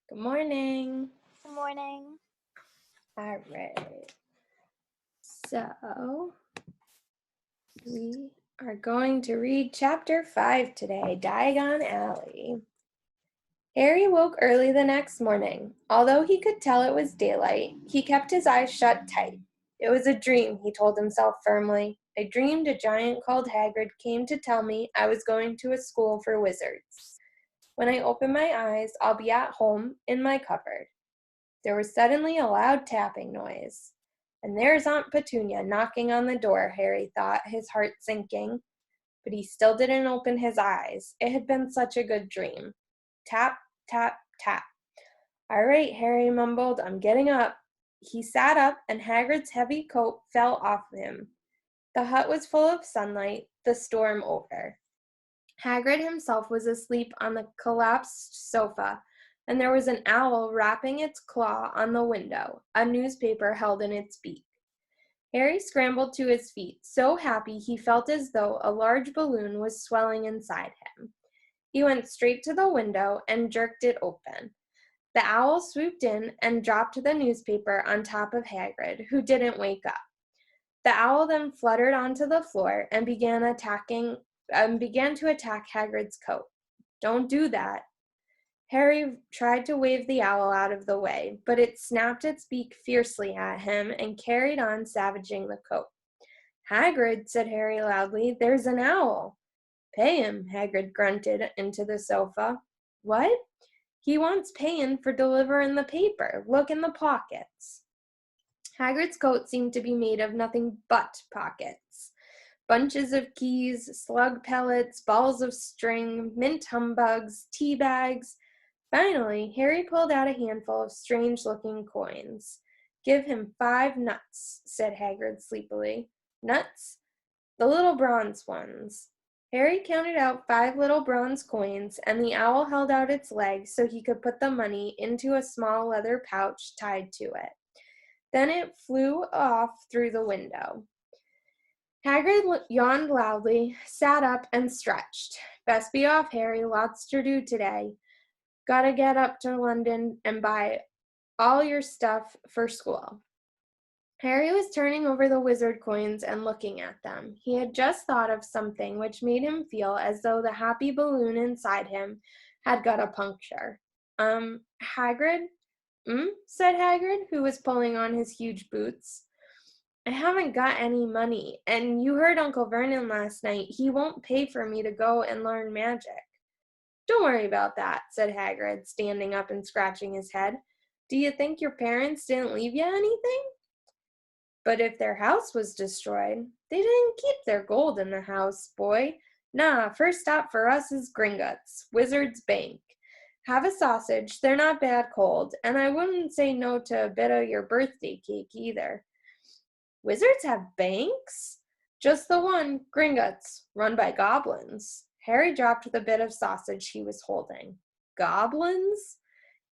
Good morning. Good morning. All right. So, we are going to read chapter 5 today, Diagon Alley. Harry woke early the next morning. Although he could tell it was daylight, he kept his eyes shut tight. It was a dream, he told himself firmly. I dreamed a giant called Hagrid came to tell me I was going to a school for wizards. When I open my eyes, I'll be at home in my cupboard. There was suddenly a loud tapping noise. And there's Aunt Petunia knocking on the door, Harry thought, his heart sinking. But he still didn't open his eyes. It had been such a good dream. Tap, tap, tap. All right, Harry mumbled, I'm getting up. He sat up, and Hagrid's heavy coat fell off him. The hut was full of sunlight, the storm over. Hagrid himself was asleep on the collapsed sofa, and there was an owl rapping its claw on the window, a newspaper held in its beak. Harry scrambled to his feet, so happy he felt as though a large balloon was swelling inside him. He went straight to the window and jerked it open. The owl swooped in and dropped the newspaper on top of Hagrid, who didn't wake up. The owl then fluttered onto the floor and began to attack Hagrid's coat. Don't do that. Harry tried to wave the owl out of the way, but it snapped its beak fiercely at him and carried on savaging the coat. Hagrid, said Harry loudly, there's an owl. Pay him, Hagrid grunted into the sofa. What? He wants payin' for delivering the paper. Look in the pockets. Hagrid's coat seemed to be made of nothing but pockets. Bunches of keys, slug pellets, balls of string, mint humbugs, tea bags. Finally, Harry pulled out a handful of strange-looking coins. Give him 5 nuts, said Hagrid sleepily. Nuts? The little bronze ones. Harry counted out 5 little bronze coins, and the owl held out its legs so he could put the money into a small leather pouch tied to it. Then it flew off through the window. Hagrid yawned loudly, sat up, and stretched. Best be off, Harry. Lots to do today. Gotta get up to London and buy all your stuff for school. Harry was turning over the wizard coins and looking at them. He had just thought of something which made him feel as though the happy balloon inside him had got a puncture. Hagrid? Said Hagrid, who was pulling on his huge boots. I haven't got any money, and you heard Uncle Vernon last night. He won't pay for me to go and learn magic. Don't worry about that, said Hagrid, standing up and scratching his head. Do you think your parents didn't leave you anything? But if their house was destroyed, they didn't keep their gold in the house, boy. Nah, first stop for us is Gringotts, Wizard's Bank. Have a sausage, they're not bad cold, and I wouldn't say no to a bit of your birthday cake either. Wizards have banks? Just the one, Gringotts, run by goblins. Harry dropped the bit of sausage he was holding. Goblins?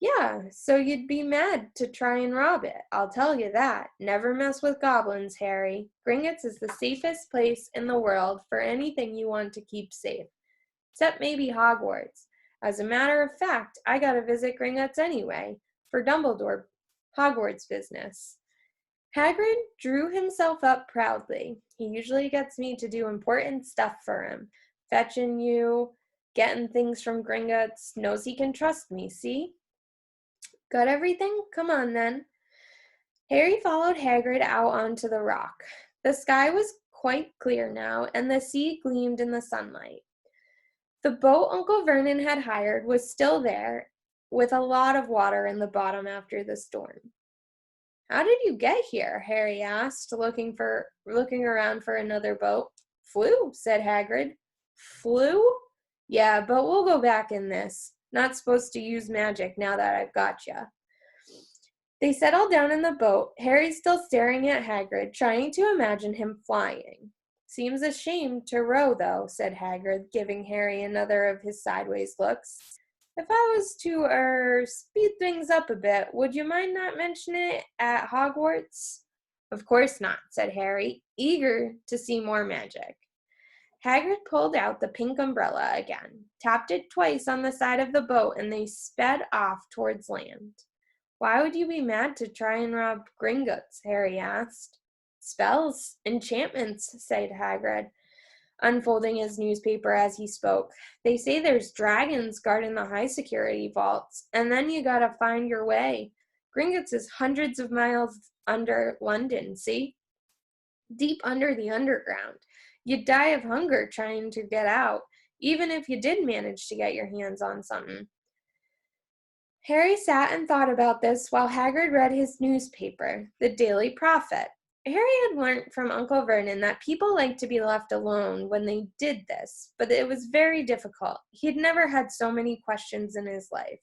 Yeah, so you'd be mad to try and rob it. I'll tell you that. Never mess with goblins, Harry. Gringotts is the safest place in the world for anything you want to keep safe. Except maybe Hogwarts. As a matter of fact, I gotta visit Gringotts anyway, for Dumbledore Hogwarts business. Hagrid drew himself up proudly. He usually gets me to do important stuff for him. Fetching you, getting things from Gringotts, knows he can trust me, see? Got everything? Come on, then. Harry followed Hagrid out onto the rock. The sky was quite clear now, and the sea gleamed in the sunlight. The boat Uncle Vernon had hired was still there, with a lot of water in the bottom after the storm. How did you get here? Harry asked, looking around for another boat. Flew, said Hagrid. Flew? Yeah, but we'll go back in this. Not supposed to use magic now that I've got you. They settled down in the boat, Harry still staring at Hagrid, trying to imagine him flying. Seems a shame to row, though, said Hagrid, giving Harry another of his sideways looks. If I was to, speed things up a bit, would you mind not mentioning it at Hogwarts? Of course not, said Harry, eager to see more magic. Hagrid pulled out the pink umbrella again, tapped it twice on the side of the boat, and they sped off towards land. Why would you be mad to try and rob Gringotts? Harry asked. Spells, enchantments, said Hagrid, unfolding his newspaper as he spoke. They say there's dragons guarding the high-security vaults, and then you gotta find your way. Gringotts is hundreds of miles under London, see? Deep under the underground. You'd die of hunger trying to get out, even if you did manage to get your hands on something. Harry sat and thought about this while Hagrid read his newspaper, the Daily Prophet. Harry had learnt from Uncle Vernon that people liked to be left alone when they did this, but it was very difficult. He'd never had so many questions in his life.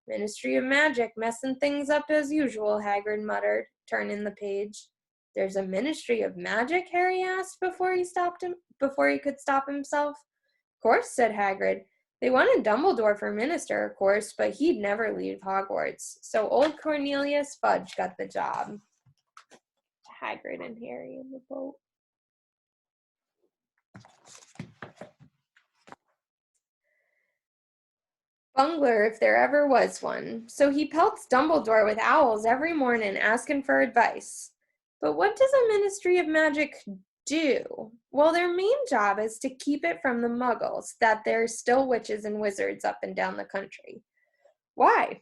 Ministry of Magic messing things up as usual, Hagrid muttered, turning the page. There's a Ministry of Magic? Harry asked before he could stop himself. Of course, said Hagrid. They wanted Dumbledore for minister, of course, but he'd never leave Hogwarts. So old Cornelius Fudge got the job. Hagrid and Harry in the boat. Bungler, if there ever was one. So he pelts Dumbledore with owls every morning, asking for advice. But what does a Ministry of Magic do? Well, their main job is to keep it from the muggles, that there's still witches and wizards up and down the country. Why?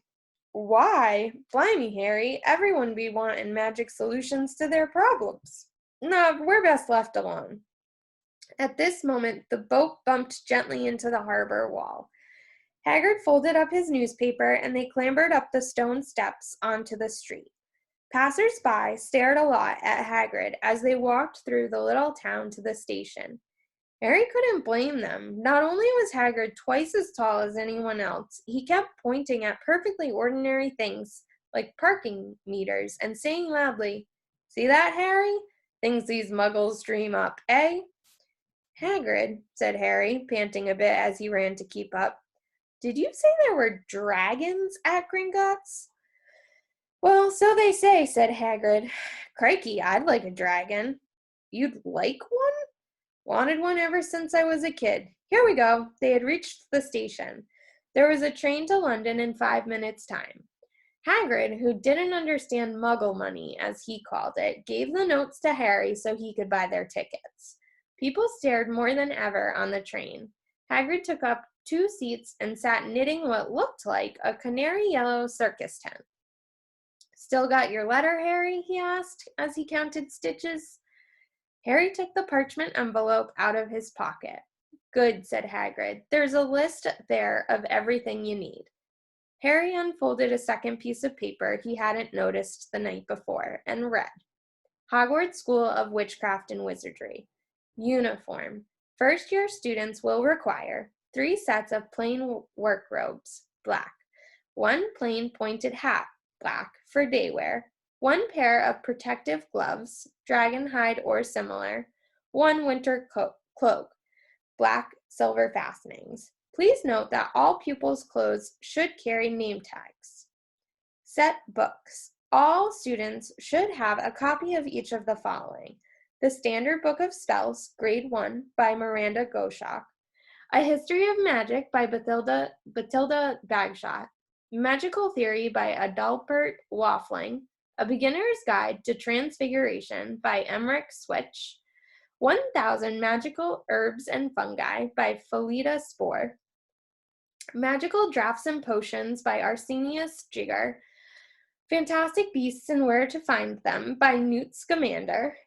Why? Blimey, Harry, everyone be wanting magic solutions to their problems. No, we're best left alone. At this moment, the boat bumped gently into the harbor wall. Hagrid folded up his newspaper, and they clambered up the stone steps onto the street. Passers-by stared a lot at Hagrid as they walked through the little town to the station. Harry couldn't blame them. Not only was Hagrid twice as tall as anyone else, he kept pointing at perfectly ordinary things, like parking meters, and saying loudly, "See that, Harry? Things these muggles dream up, eh?" "Hagrid," said Harry, panting a bit as he ran to keep up, "did you say there were dragons at Gringotts?" "Well, so they say," said Hagrid. "Crikey, I'd like a dragon." "You'd like one?" "Wanted one ever since I was a kid. Here we go." They had reached the station. There was a train to London in 5 minutes' time. Hagrid, who didn't understand muggle money, as he called it, gave the notes to Harry so he could buy their tickets. People stared more than ever on the train. Hagrid took up 2 seats and sat knitting what looked like a canary yellow circus tent. "Still got your letter, Harry?" he asked as he counted stitches. Harry took the parchment envelope out of his pocket. "Good," said Hagrid. "There's a list there of everything you need." Harry unfolded a second piece of paper he hadn't noticed the night before and read. Hogwarts School of Witchcraft and Wizardry. Uniform. First-year students will require 3 sets of plain work robes, black. 1 plain pointed hat, black, for day wear. 1 pair of protective gloves, dragon hide or similar. 1 winter cloak, black, silver fastenings. Please note that all pupils' clothes should carry name tags. Set books. All students should have a copy of each of the following: The Standard Book of Spells, Grade 1, by Miranda Goshawk. A History of Magic by Bathilda Bagshot. Magical Theory by Adalbert Waffling. A Beginner's Guide to Transfiguration by Emmerich Switch. 1000 Magical Herbs and Fungi by Felida Spore. Magical Drafts and Potions by Arsenius Jigger. Fantastic Beasts and Where to Find Them by Newt Scamander.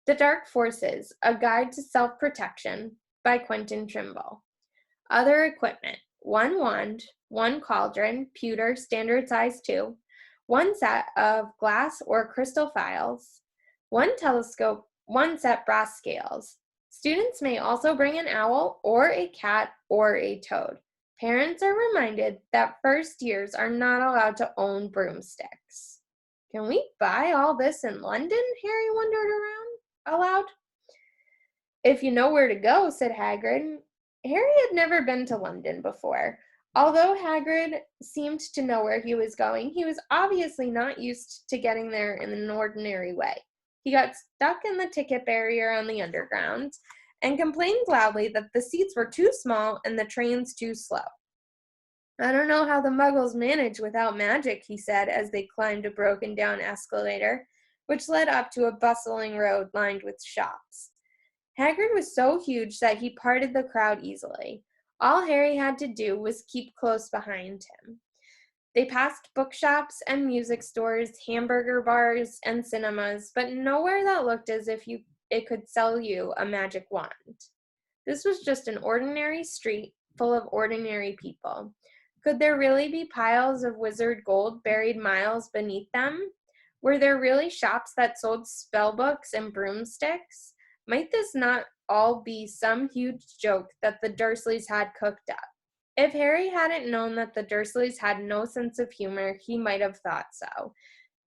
The Dark Forces, A Guide to Self-Protection by Quentin Trimble. Other equipment: 1 wand, 1 cauldron, pewter, standard size 2, 1 set of glass or crystal phials, 1 telescope, 1 set brass scales. Students may also bring an owl or a cat or a toad. Parents are reminded that first years are not allowed to own broomsticks. "Can we buy all this in London?" Harry wondered aloud. "If you know where to go," said Hagrid. Harry had never been to London before. Although Hagrid seemed to know where he was going, he was obviously not used to getting there in an ordinary way. He got stuck in the ticket barrier on the underground, and complained loudly that the seats were too small and the trains too slow. "I don't know how the Muggles manage without magic," he said as they climbed a broken-down escalator, which led up to a bustling road lined with shops. Hagrid was so huge that he parted the crowd easily. All Harry had to do was keep close behind him. They passed bookshops and music stores, hamburger bars, and cinemas, but nowhere that looked as if it could sell you a magic wand. This was just an ordinary street full of ordinary people. Could there really be piles of wizard gold buried miles beneath them? Were there really shops that sold spellbooks and broomsticks? Might this not all be some huge joke that the Dursleys had cooked up? If Harry hadn't known that the Dursleys had no sense of humor, he might have thought so.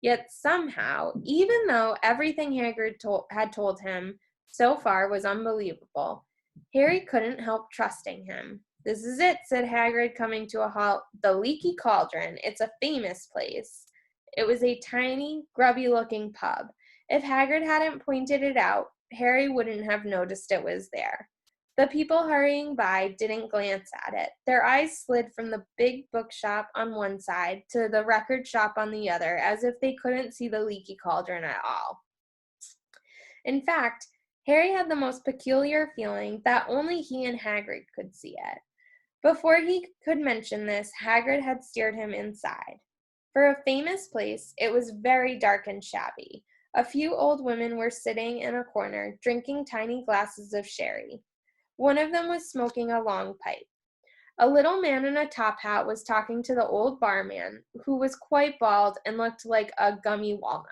Yet somehow, even though everything Hagrid had told him so far was unbelievable, Harry couldn't help trusting him. "This is it," said Hagrid, coming to a halt. "The Leaky Cauldron. It's a famous place." It was a tiny, grubby-looking pub. If Hagrid hadn't pointed it out, Harry wouldn't have noticed it was there. The people hurrying by didn't glance at it. Their eyes slid from the big bookshop on one side to the record shop on the other, as if they couldn't see the Leaky Cauldron at all. In fact, Harry had the most peculiar feeling that only he and Hagrid could see it. Before he could mention this, Hagrid had steered him inside. For a famous place, it was very dark and shabby. A few old women were sitting in a corner, drinking tiny glasses of sherry. One of them was smoking a long pipe. A little man in a top hat was talking to the old barman, who was quite bald and looked like a gummy walnut.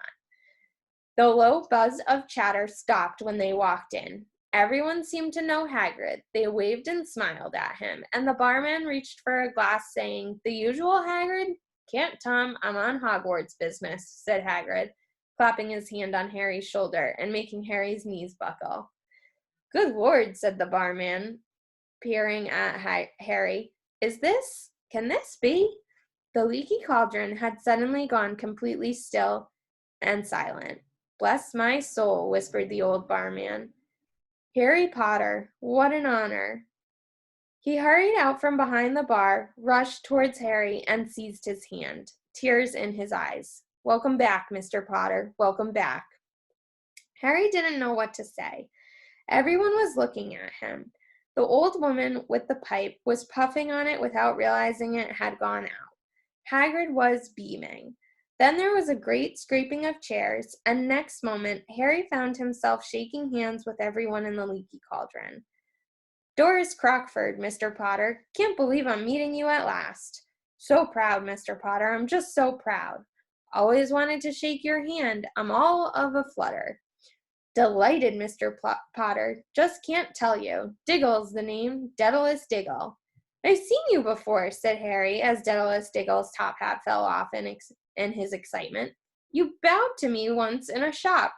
The low buzz of chatter stopped when they walked in. Everyone seemed to know Hagrid. They waved and smiled at him, and the barman reached for a glass, saying, "The usual, Hagrid?" "Can't, Tom. I'm on Hogwarts business," said Hagrid, clapping his hand on Harry's shoulder and making Harry's knees buckle. "Good Lord," said the barman, peering at Harry. Can this be?" The Leaky Cauldron had suddenly gone completely still and silent. "Bless my soul," whispered the old barman. "Harry Potter, what an honor." He hurried out from behind the bar, rushed towards Harry, and seized his hand, tears in his eyes. "Welcome back, Mr. Potter, welcome back." Harry didn't know what to say. Everyone was looking at him. The old woman with the pipe was puffing on it without realizing it had gone out. Hagrid was beaming. Then there was a great scraping of chairs, and next moment, Harry found himself shaking hands with everyone in the Leaky Cauldron. "Doris Crockford, Mr. Potter. Can't believe I'm meeting you at last." "So proud, Mr. Potter. I'm just so proud." "Always wanted to shake your hand. I'm all of a flutter." "Delighted, Mr. Potter. Just can't tell you. Diggle's the name. Daedalus Diggle." "I've seen you before," said Harry, as Daedalus Diggle's top hat fell off in his excitement. "You bowed to me once in a shop."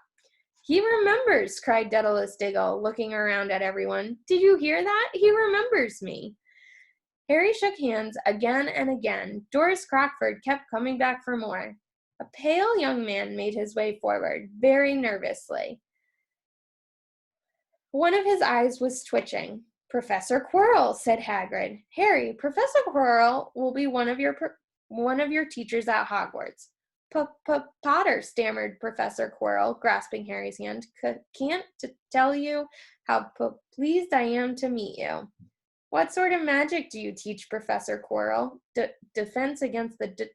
"He remembers," cried Daedalus Diggle, looking around at everyone. "Did you hear that? He remembers me." Harry shook hands again and again. Doris Crockford kept coming back for more. A pale young man made his way forward, very nervously. One of his eyes was twitching. "Professor Quirrell," said Hagrid. "Harry, Professor Quirrell will be one of your teachers at Hogwarts." Potter," stammered Professor Quirrell, grasping Harry's hand. "Can't tell you how pleased I am to meet you." "What sort of magic do you teach, Professor Quirrell?" Defense against the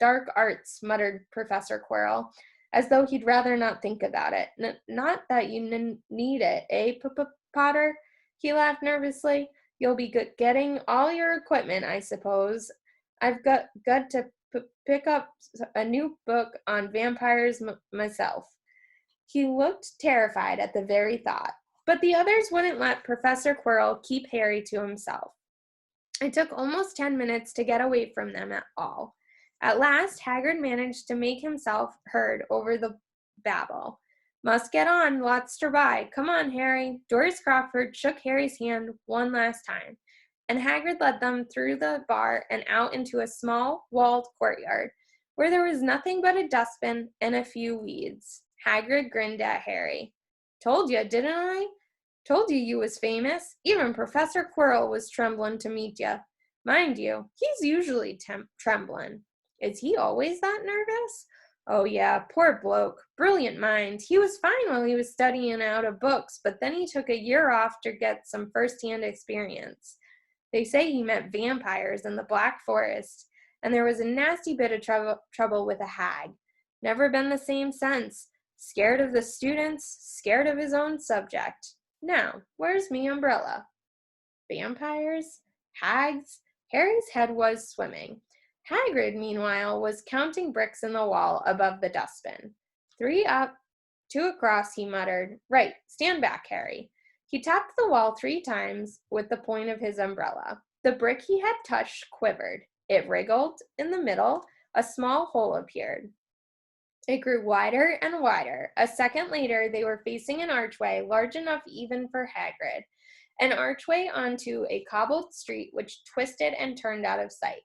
dark arts," muttered Professor Quirrell, as though he'd rather not think about it. Not that you need it, eh, Potter?" He laughed nervously. "You'll be getting all your equipment, I suppose. I've got to pick up a new book on vampires myself." He looked terrified at the very thought, but the others wouldn't let Professor Quirrell keep Harry to himself. It took almost 10 minutes to get away from them at all. At last, Hagrid managed to make himself heard over the babble. "Must get on, lots to buy. Come on, Harry." Doris Crockford shook Harry's hand one last time, and Hagrid led them through the bar and out into a small, walled courtyard, where there was nothing but a dustbin and a few weeds. Hagrid grinned at Harry. "Told you, didn't I? Told you was famous. Even Professor Quirrell was trembling to meet you. Mind you, he's usually trembling. Is he always that nervous? Oh yeah, poor bloke. Brilliant mind. He was fine while he was studying out of books, but then he took a year off to get some first-hand experience. They say he met vampires in the Black Forest, and there was a nasty bit of trouble with a hag. Never been the same since. Scared of the students, scared of his own subject. Now, where's me umbrella? Vampires? Hags? Harry's head was swimming. Hagrid, meanwhile, was counting bricks in the wall above the dustbin. 3 up, 2 across, he muttered. Right, stand back, Harry. He tapped the wall 3 times with the point of his umbrella. The brick he had touched quivered. It wriggled. In the middle, a small hole appeared. It grew wider and wider. A second later, they were facing an archway large enough even for Hagrid, an archway onto a cobbled street which twisted and turned out of sight.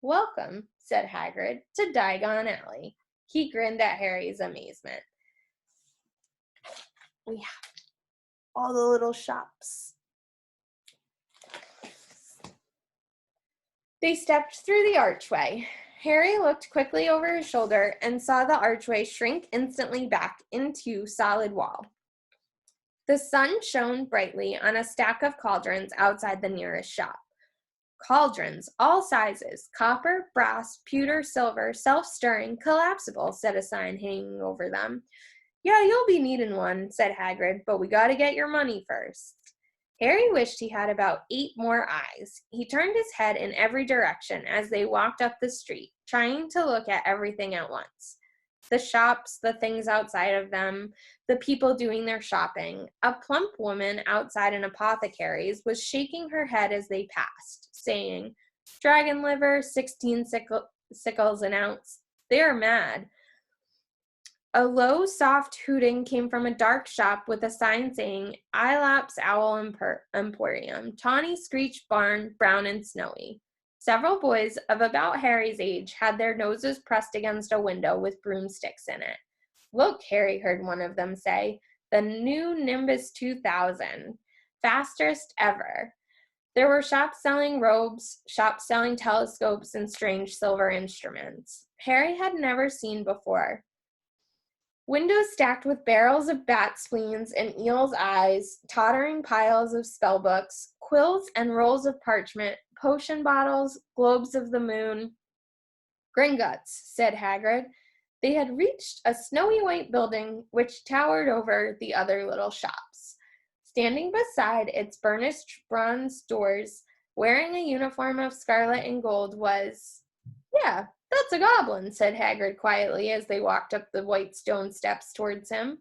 Welcome, said Hagrid, to Diagon Alley. He grinned at Harry's amazement. We have all the little shops. They stepped through the archway. Harry looked quickly over his shoulder and saw the archway shrink instantly back into solid wall. The sun shone brightly on a stack of cauldrons outside the nearest shop. Cauldrons, all sizes, copper, brass, pewter, silver, self-stirring, collapsible, said a sign hanging over them. Yeah, you'll be needing one, said Hagrid, but we gotta get your money first. Harry wished he had about 8 more eyes. He turned his head in every direction as they walked up the street, trying to look at everything at once. The shops, the things outside of them, the people doing their shopping. A plump woman outside an apothecary's was shaking her head as they passed, saying, Dragon liver, 16 sickles an ounce. They're mad. A low, soft hooting came from a dark shop with a sign saying, Ilops Owl Emporium, tawny screech barn, brown and snowy. Several boys of about Harry's age had their noses pressed against a window with broomsticks in it. Look, Harry heard one of them say, the new Nimbus 2000, fastest ever. There were shops selling robes, shops selling telescopes and strange silver instruments Harry had never seen before. Windows stacked with barrels of bat spleens and eel's eyes, tottering piles of spellbooks, quills and rolls of parchment, potion bottles, globes of the moon. Gringotts, said Hagrid. They had reached a snowy white building which towered over the other little shops. Standing beside its burnished bronze doors, wearing a uniform of scarlet and gold was, yeah, that's a goblin, said Hagrid quietly as they walked up the white stone steps towards him.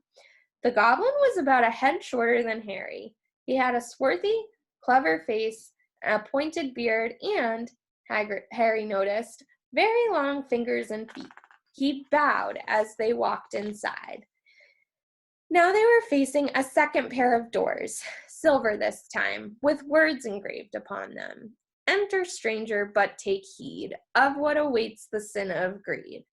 The goblin was about a head shorter than Harry. He had a swarthy, clever face, a pointed beard, and, Harry noticed, very long fingers and feet. He bowed as they walked inside. Now they were facing a second pair of doors, silver this time, with words engraved upon them. Enter, stranger, but take heed of what awaits the sin of greed.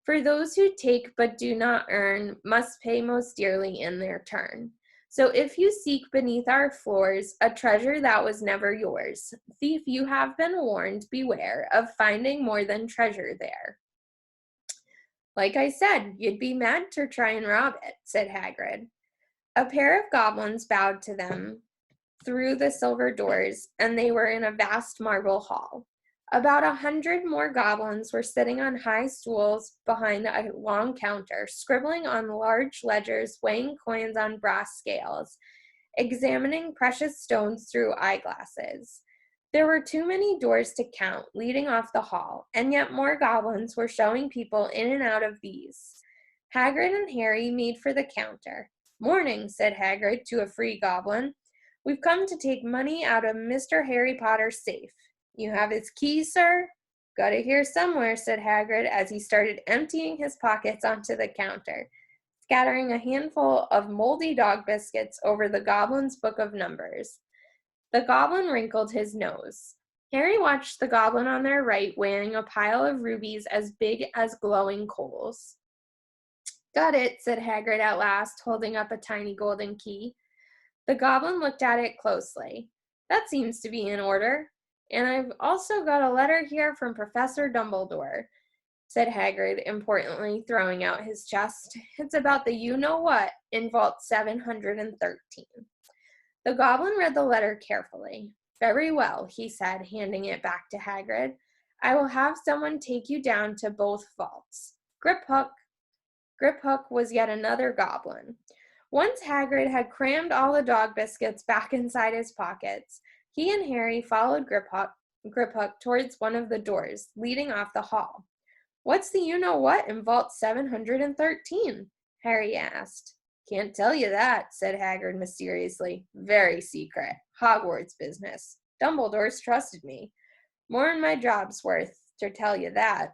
For those who take but do not earn must pay most dearly in their turn. So if you seek beneath our floors a treasure that was never yours, thief, you have been warned, beware of finding more than treasure there. Like I said, you'd be mad to try and rob it, said Hagrid. A pair of goblins bowed to them through the silver doors, and they were in a vast marble hall. About 100 more goblins were sitting on high stools behind a long counter, scribbling on large ledgers, weighing coins on brass scales, examining precious stones through eyeglasses. There were too many doors to count, leading off the hall, and yet more goblins were showing people in and out of these. Hagrid and Harry made for the counter. Morning, said Hagrid to a free goblin. We've come to take money out of Mr. Harry Potter's safe. You have his keys, sir? Got it here somewhere, said Hagrid as he started emptying his pockets onto the counter, scattering a handful of moldy dog biscuits over the goblin's book of numbers. The goblin wrinkled his nose. Harry watched the goblin on their right weighing a pile of rubies as big as glowing coals. Got it, said Hagrid at last, holding up a tiny golden key. The goblin looked at it closely. That seems to be in order. And I've also got a letter here from Professor Dumbledore, said Hagrid, importantly, throwing out his chest. It's about the you-know-what in Vault 713. The goblin read the letter carefully. Very well, he said, handing it back to Hagrid. I will have someone take you down to both vaults. Griphook was yet another goblin. Once Hagrid had crammed all the dog biscuits back inside his pockets, he and Harry followed Griphook towards one of the doors leading off the hall. What's the you-know-what in Vault 713? Harry asked. Can't tell you that, said Hagrid mysteriously. Very secret. Hogwarts business. Dumbledore's trusted me. More'n my job's worth to tell you that.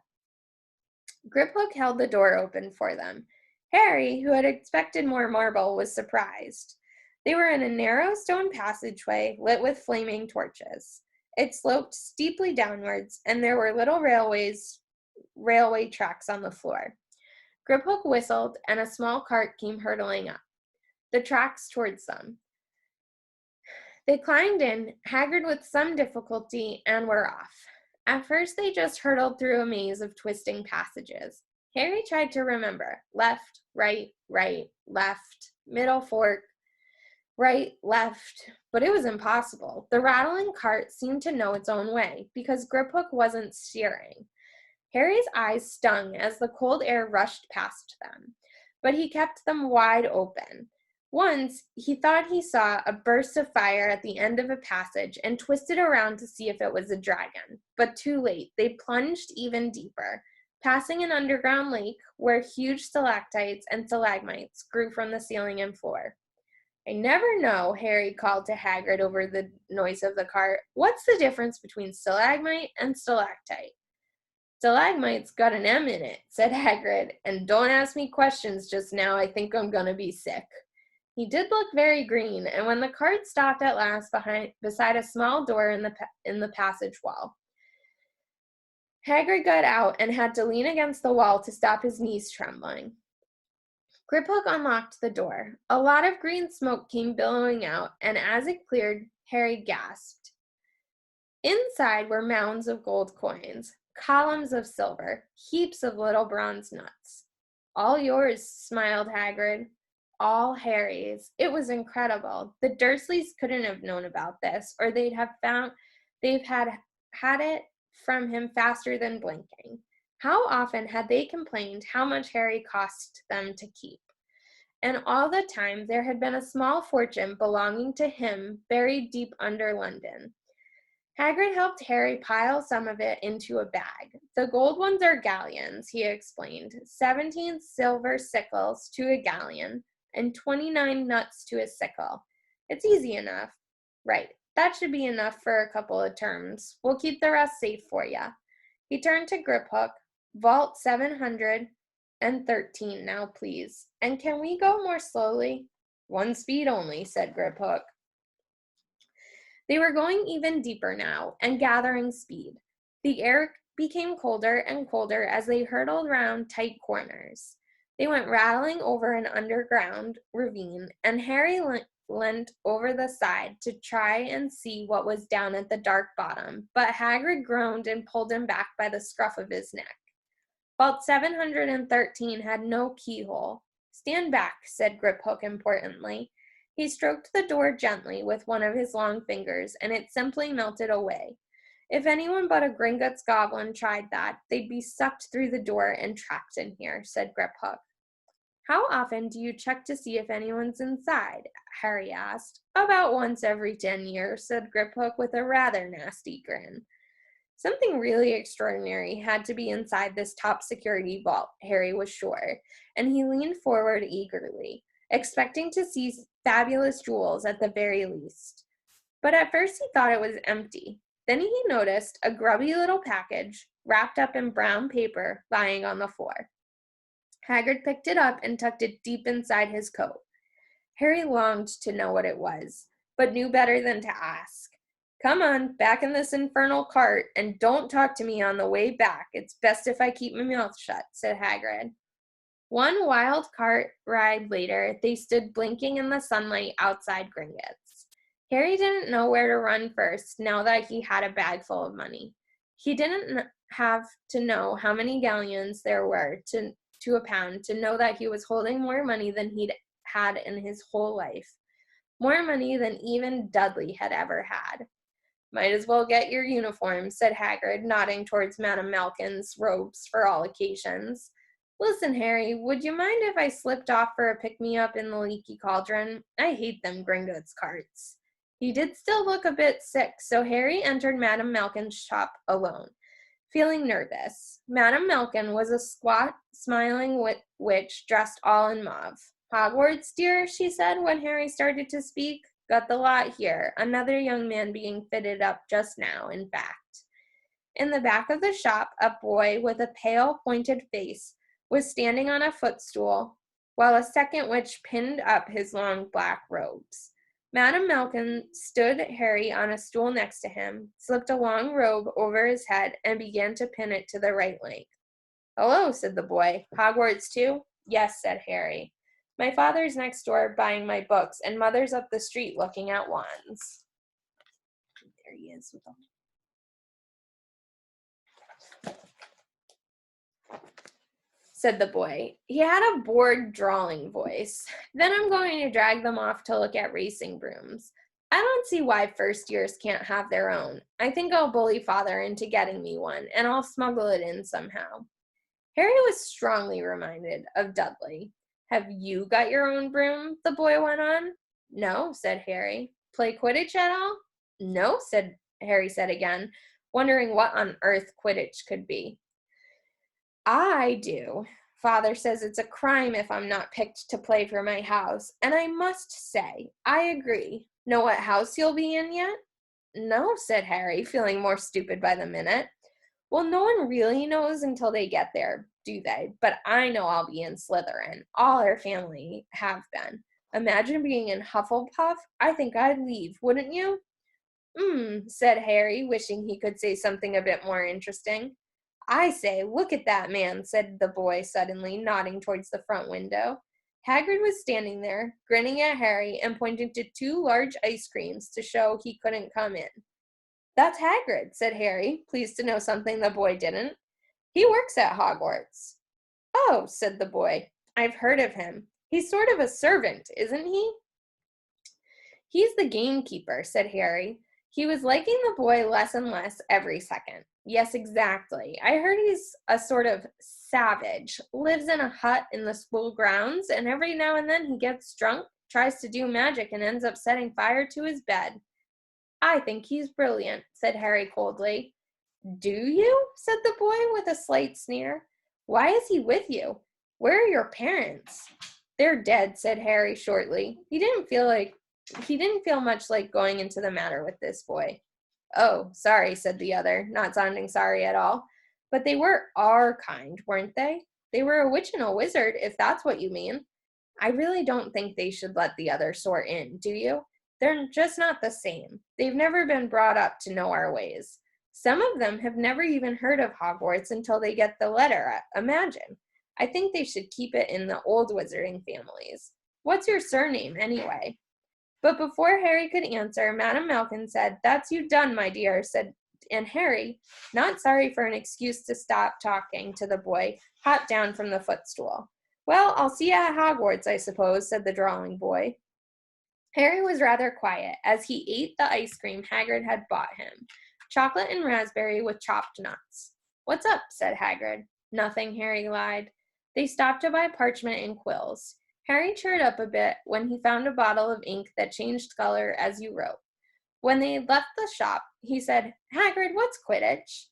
Griphook held the door open for them. Harry, who had expected more marble, was surprised. They were in a narrow stone passageway lit with flaming torches. It sloped steeply downwards, and there were little railway tracks on the floor. Griphook whistled, and a small cart came hurtling up the tracks towards them. They climbed in, Hagrid with some difficulty, and were off. At first, they just hurtled through a maze of twisting passages. Harry tried to remember. Left, right, left, middle fork, right, left, but it was impossible. The rattling cart seemed to know its own way, because Griphook wasn't steering. Harry's eyes stung as the cold air rushed past them, but he kept them wide open. Once, he thought he saw a burst of fire at the end of a passage and twisted around to see if it was a dragon. But too late, they plunged even deeper, passing an underground lake where huge stalactites and stalagmites grew from the ceiling and floor. I never know, Harry called to Hagrid over the noise of the cart. What's the difference between stalagmite and stalactite? Stalagmite's got an M in it, said Hagrid, and don't ask me questions just now. I think I'm gonna be sick. He did look very green, and when the cart stopped at last beside a small door in the passage wall, Hagrid got out and had to lean against the wall to stop his knees trembling. Griphook unlocked the door. A lot of green smoke came billowing out, and as it cleared, Harry gasped. Inside were mounds of gold coins, columns of silver, heaps of little bronze nuts. All yours, smiled Hagrid. All Harry's. It was incredible. The Dursleys couldn't have known about this, or they'd had it from him faster than blinking. How often had they complained how much Harry cost them to keep? And all the time there had been a small fortune belonging to him buried deep under London. Hagrid helped Harry pile some of it into a bag. The gold ones are galleons, he explained. 17 silver sickles to a galleon, and 29 nuts to a sickle. It's easy enough. Right, that should be enough for a couple of terms. We'll keep the rest safe for you. He turned to Griphook. Vault 713 now, please. And can we go more slowly? One speed only, said Griphook. They were going even deeper now, and gathering speed. The air became colder and colder as they hurtled round tight corners. They went rattling over an underground ravine, and Harry leant over the side to try and see what was down at the dark bottom, but Hagrid groaned and pulled him back by the scruff of his neck. Vault 713 had no keyhole. Stand back, said Griphook importantly. He stroked the door gently with one of his long fingers, and it simply melted away. If anyone but a Gringotts goblin tried that, they'd be sucked through the door and trapped in here, said Griphook. How often do you check to see if anyone's inside? Harry asked. About once every 10 years, said Griphook with a rather nasty grin. Something really extraordinary had to be inside this top security vault, Harry was sure, and he leaned forward eagerly, expecting to see fabulous jewels at the very least. But at first he thought it was empty. Then he noticed a grubby little package, wrapped up in brown paper, lying on the floor. Hagrid picked it up and tucked it deep inside his coat. Harry longed to know what it was, but knew better than to ask. Come on, back in this infernal cart, and don't talk to me on the way back. It's best if I keep my mouth shut, said Hagrid. One wild cart ride later, they stood blinking in the sunlight outside Gringotts. Harry didn't know where to run first now that he had a bag full of money. He didn't have to know how many galleons there were to a pound to know that he was holding more money than he'd had in his whole life. More money than even Dudley had ever had. Might as well get your uniform, said Hagrid, nodding towards Madame Malkin's robes for all occasions. Listen, Harry, would you mind if I slipped off for a pick-me-up in the leaky cauldron? I hate them Gringotts carts. He did still look a bit sick, so Harry entered Madame Malkin's shop alone, feeling nervous. Madame Malkin was a squat, smiling witch dressed all in mauve. Hogwarts, dear, she said when Harry started to speak. Got the lot here. Another young man being fitted up just now, in fact. In the back of the shop, a boy with a pale, pointed face was standing on a footstool, while a second witch pinned up his long black robes. Madame Malkin stood Harry on a stool next to him, slipped a long robe over his head, and began to pin it to the right length. Hello, said the boy. Hogwarts too? Yes, said Harry. My father's next door buying my books, and mother's up the street looking at wands. There he is with them. Said the boy. He had a bored, drawling voice. Then I'm going to drag them off to look at racing brooms. I don't see why first years can't have their own. I think I'll bully father into getting me one, and I'll smuggle it in somehow. Harry was strongly reminded of Dudley. Have you got your own broom? The boy went on. No, said Harry. Play Quidditch at all? No, Harry said again, wondering what on earth Quidditch could be. I do. Father says it's a crime if I'm not picked to play for my house, and I must say, I agree. Know what house you'll be in yet? No, said Harry, feeling more stupid by the minute. Well, no one really knows until they get there, do they? But I know I'll be in Slytherin. All our family have been. Imagine being in Hufflepuff. I think I'd leave, wouldn't you? Said Harry, wishing he could say something a bit more interesting. I say, look at that man, said the boy suddenly, nodding towards the front window. Hagrid was standing there, grinning at Harry and pointing to 2 large ice creams to show he couldn't come in. That's Hagrid, said Harry, pleased to know something the boy didn't. He works at Hogwarts. Oh, said the boy. I've heard of him. He's sort of a servant, isn't he? He's the gamekeeper, said Harry. He was liking the boy less and less every second. Yes, exactly. I heard he's a sort of savage, lives in a hut in the school grounds, and every now and then he gets drunk, tries to do magic, and ends up setting fire to his bed. I think he's brilliant, said Harry coldly. Do you? Said the boy with a slight sneer. Why is he with you? Where are your parents? They're dead, said Harry shortly. He didn't feel much like going into the matter with this boy. Oh, sorry, said the other, not sounding sorry at all. But they were our kind, weren't they? They were a witch and a wizard, if that's what you mean. I really don't think they should let the other sort in, do you? They're just not the same. They've never been brought up to know our ways. Some of them have never even heard of Hogwarts until they get the letter, imagine. I think they should keep it in the old wizarding families. What's your surname, anyway? But before Harry could answer, Madame Malkin said, That's you done, my dear, and Harry, not sorry for an excuse to stop talking to the boy, hopped down from the footstool. Well, I'll see you at Hogwarts, I suppose, said the drawling boy. Harry was rather quiet as he ate the ice cream Hagrid had bought him, chocolate and raspberry with chopped nuts. What's up? Said Hagrid. Nothing, Harry lied. They stopped to buy parchment and quills. Harry cheered up a bit when he found a bottle of ink that changed color as you wrote. When they had left the shop, he said, Hagrid, what's Quidditch?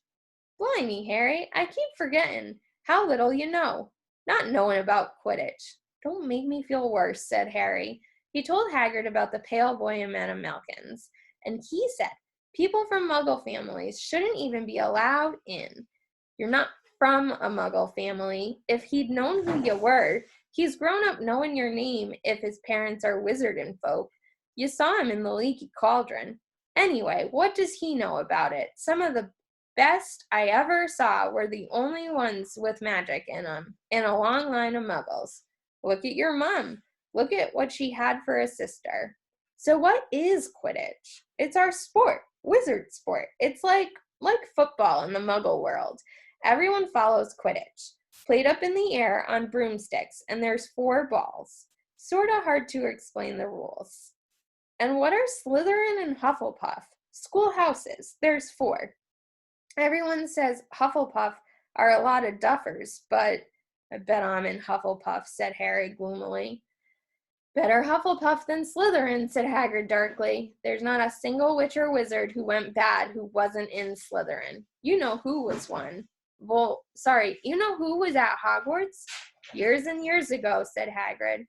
Blimey, Harry, I keep forgetting. How little you know. Not knowing about Quidditch. Don't make me feel worse, said Harry. He told Hagrid about the pale boy in Madame Malkin's, and he said people from Muggle families shouldn't even be allowed in. You're not from a Muggle family. If he'd known who you were, he's grown up knowing your name if his parents are wizarding folk. You saw him in the leaky cauldron. Anyway, what does he know about it? Some of the best I ever saw were the only ones with magic in them, in a long line of muggles. Look at your mom. Look at what she had for a sister. So what is Quidditch? It's our sport, wizard sport. It's like football in the muggle world. Everyone follows Quidditch, played up in the air on broomsticks, and there's 4 balls. Sorta hard to explain the rules. And what are Slytherin and Hufflepuff? Schoolhouses. There's 4. Everyone says Hufflepuff are a lot of duffers, but I bet I'm in Hufflepuff, said Harry gloomily. Better Hufflepuff than Slytherin, said Hagrid darkly. There's not a single witch or wizard who went bad who wasn't in Slytherin. You know who was one. Well, sorry, you know who was at Hogwarts? Years and years ago, said Hagrid.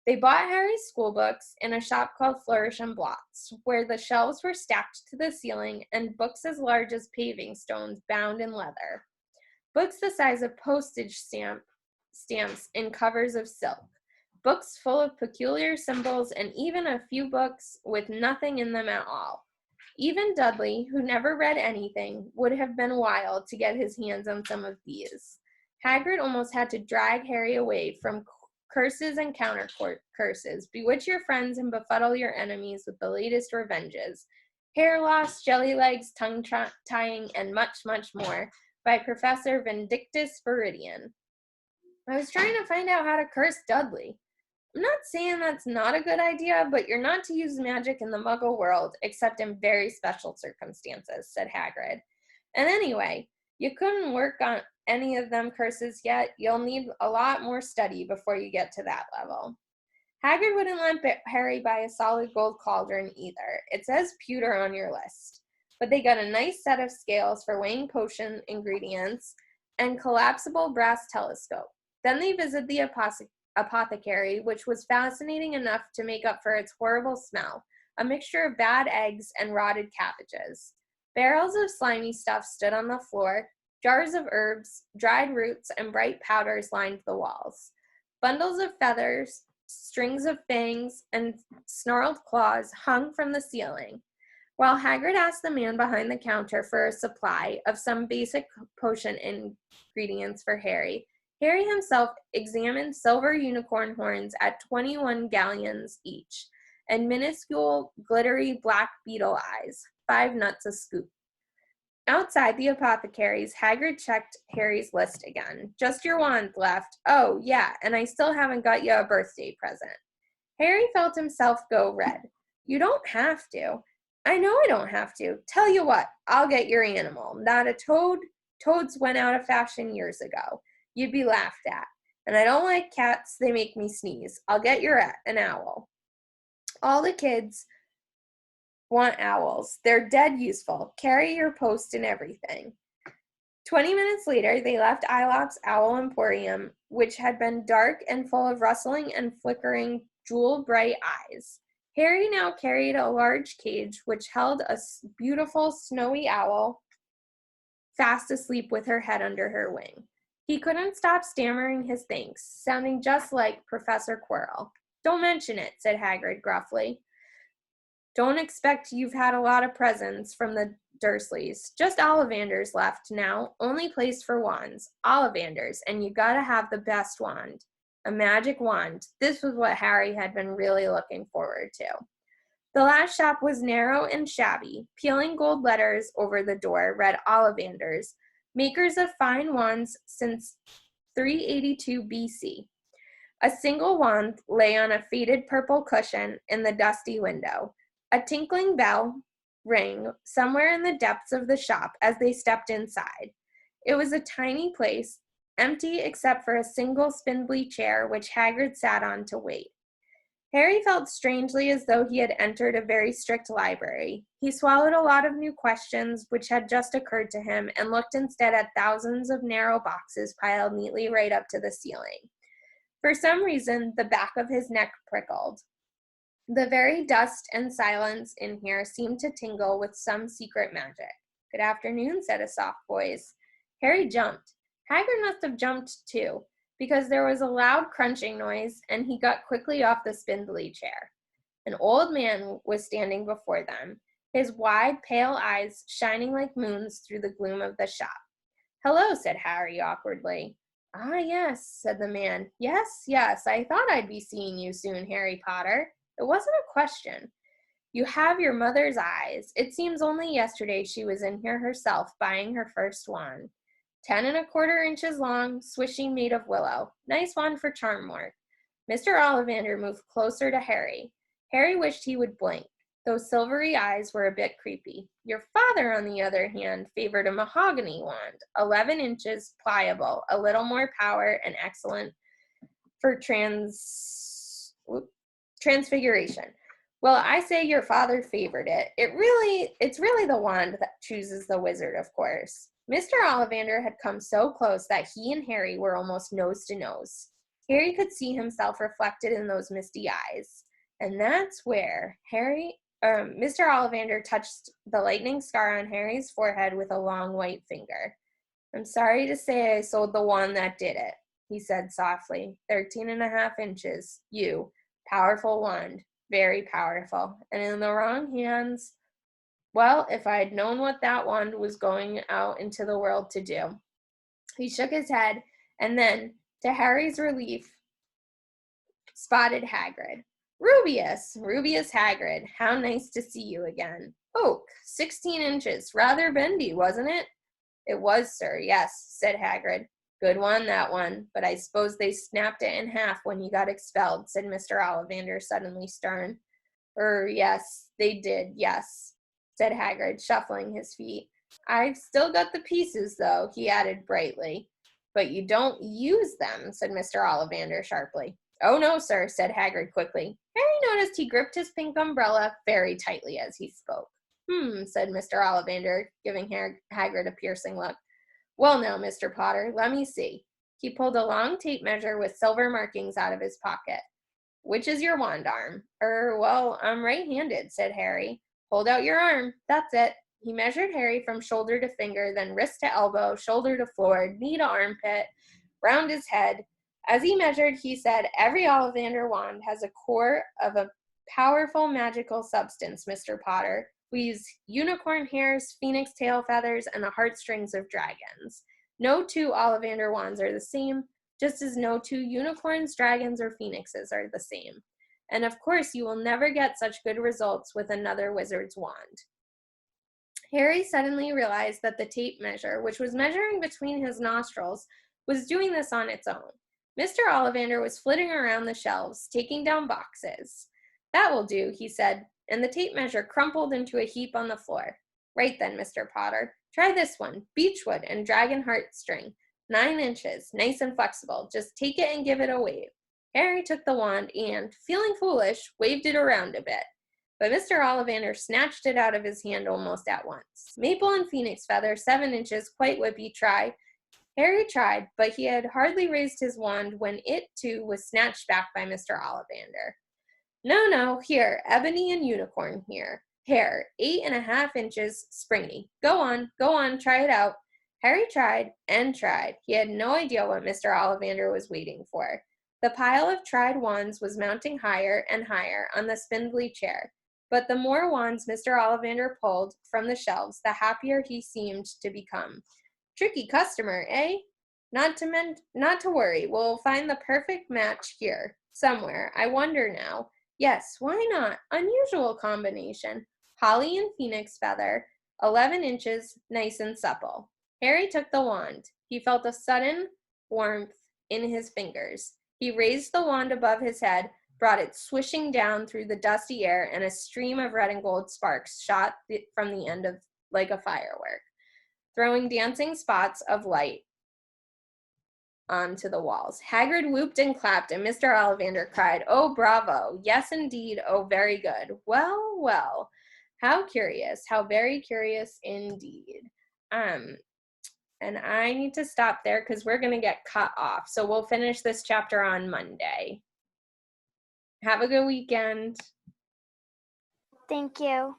They bought Harry's school books in a shop called Flourish and Blots, where the shelves were stacked to the ceiling and books as large as paving stones bound in leather. Books the size of postage stamps in covers of silk. Books full of peculiar symbols, and even a few books with nothing in them at all. Even Dudley, who never read anything, would have been wild to get his hands on some of these. Hagrid almost had to drag Harry away from curses and counter curses, bewitch your friends and befuddle your enemies with the latest revenges, hair loss, jelly legs, tongue tying, and much, much more, by Professor Vindictus Viridian. I was trying to find out how to curse Dudley. I'm not saying that's not a good idea, but you're not to use magic in the muggle world except in very special circumstances, said Hagrid. And anyway, you couldn't work on any of them curses yet. You'll need a lot more study before you get to that level. Hagrid wouldn't let Harry buy a solid gold cauldron either. It says pewter on your list. But they got a nice set of scales for weighing potion ingredients and collapsible brass telescope. Then they visited the apothecary, which was fascinating enough to make up for its horrible smell, a mixture of bad eggs and rotted cabbages. Barrels of slimy stuff stood on the floor. Jars of herbs, dried roots, and bright powders lined the walls. Bundles of feathers, strings of fangs, and snarled claws hung from the ceiling. While Hagrid asked the man behind the counter for a supply of some basic potion ingredients for Harry, Harry himself examined silver unicorn horns at 21 galleons each, and minuscule, glittery black beetle eyes, 5 nuts a scoop. Outside the apothecary's, Hagrid checked Harry's list again. Just your wand left. Oh, yeah, and I still haven't got you a birthday present. Harry felt himself go red. You don't have to. I know I don't have to. Tell you what, I'll get your animal. Not a toad. Toads went out of fashion years ago. You'd be laughed at. And I don't like cats. They make me sneeze. I'll get an owl. All the kids want owls. They're dead useful. Carry your post and everything. 20 minutes later, they left Ilop's Owl Emporium, which had been dark and full of rustling and flickering jewel-bright eyes. Harry now carried a large cage which held a beautiful snowy owl fast asleep with her head under her wing. He couldn't stop stammering his thanks, sounding just like Professor Quirrell. Don't mention it, said Hagrid gruffly. Don't expect you've had a lot of presents from the Dursleys. Just Ollivanders left now, only place for wands. Ollivanders, and you gotta have the best wand. A magic wand. This was what Harry had been really looking forward to. The last shop was narrow and shabby. Peeling gold letters over the door read Ollivanders, makers of fine wands since 382 BC. A single wand lay on a faded purple cushion in the dusty window. A tinkling bell rang somewhere in the depths of the shop as they stepped inside. It was a tiny place, empty except for a single spindly chair which Hagrid sat on to wait. Harry felt strangely as though he had entered a very strict library. He swallowed a lot of new questions which had just occurred to him and looked instead at thousands of narrow boxes piled neatly right up to the ceiling. For some reason, the back of his neck prickled. The very dust and silence in here seemed to tingle with some secret magic. Good afternoon, said a soft voice. Harry jumped. Hagrid must have jumped too, because there was a loud crunching noise, and he got quickly off the spindly chair. An old man was standing before them. his wide, pale eyes shining like moons through the gloom of the shop. "Hello," said Harry awkwardly. "Ah, yes," said the man. "Yes, yes, I thought I'd be seeing you soon, Harry Potter. It wasn't a question. You have your mother's eyes. It seems only yesterday she was in here herself buying her first wand. 10 1/4 inches long, swishy, made of willow. Nice wand for charm work." Mr. Ollivander moved closer to Harry. Harry wished he would blink. Those silvery eyes were a bit creepy. Your father, on the other hand, favored a mahogany wand, 11 inches, pliable, a little more power, and excellent for transfiguration. Well, I say your father favored it. It's really the wand that chooses the wizard, of course. Mr. Ollivander had come so close that he and Harry were almost nose to nose. Harry could see himself reflected in those misty eyes. And that's where Mr. Ollivander touched the lightning scar on Harry's forehead with a long white finger. "I'm sorry to say I sold the wand that did it," he said softly. 13 1/2 inches. Powerful wand. Very powerful. And in the wrong hands, well, if I'd known what that wand was going out into the world to do." He shook his head, and then, to Harry's relief, spotted Hagrid. Rubius Hagrid, how nice to see you again. Oak, 16 inches. Rather bendy, wasn't it?" "It was, sir, yes," said Hagrid. "Good one, that one. But I suppose they snapped it in half when he got expelled," said Mr. Ollivander, suddenly stern. Yes, they did, yes," said Hagrid, shuffling his feet. "I've still got the pieces, though," he added brightly. "But you don't use them," said Mr. Ollivander sharply. "Oh, no, sir," said Hagrid quickly. Harry noticed he gripped his pink umbrella very tightly as he spoke. Said Mr. Ollivander, giving Hagrid a piercing look. "Well now, Mr. Potter, let me see." He pulled a long tape measure with silver markings out of his pocket. "Which is your wand arm?" Well, I'm right-handed," said Harry. "Hold out your arm. That's it." He measured Harry from shoulder to finger, then wrist to elbow, shoulder to floor, knee to armpit, round his head. As he measured, he said, "Every Ollivander wand has a core of a powerful magical substance, Mr. Potter. We use unicorn hairs, phoenix tail feathers, and the heartstrings of dragons. No two Ollivander wands are the same, just as no two unicorns, dragons, or phoenixes are the same. And of course, you will never get such good results with another wizard's wand." Harry suddenly realized that the tape measure, which was measuring between his nostrils, was doing this on its own. Mr. Ollivander was flitting around the shelves, taking down boxes. "That will do," he said, and the tape measure crumpled into a heap on the floor. "Right then, Mr. Potter. Try this one, beechwood and dragon heartstring. 9 inches, nice and flexible. Just take it and give it a wave." Harry took the wand and, feeling foolish, waved it around a bit. But Mr. Ollivander snatched it out of his hand almost at once. "Maple and phoenix feather, 7 inches, quite whippy, try." Harry tried, but he had hardly raised his wand when it, too, was snatched back by Mr. Ollivander. No, here, ebony and unicorn hair, 8 1/2 inches, springy. Go on, try it out." Harry tried and tried. He had no idea what Mr. Ollivander was waiting for. The pile of tried wands was mounting higher and higher on the spindly chair. But the more wands Mr. Ollivander pulled from the shelves, the happier he seemed to become. "Tricky customer, eh? Not to worry. We'll find the perfect match here, somewhere. I wonder now. Yes, why not? Unusual combination. Holly and phoenix feather, 11 inches, nice and supple." Harry took the wand. He felt a sudden warmth in his fingers. He raised the wand above his head, brought it swishing down through the dusty air, and a stream of red and gold sparks shot from the end of like a firework, throwing dancing spots of light onto the walls. Hagrid whooped and clapped, and Mr. Ollivander cried, "Oh, bravo! Yes, indeed. Oh, very good. Well, well. How curious. How very curious indeed." And I need to stop there because we're going to get cut off. So we'll finish this chapter on Monday. Have a good weekend. Thank you.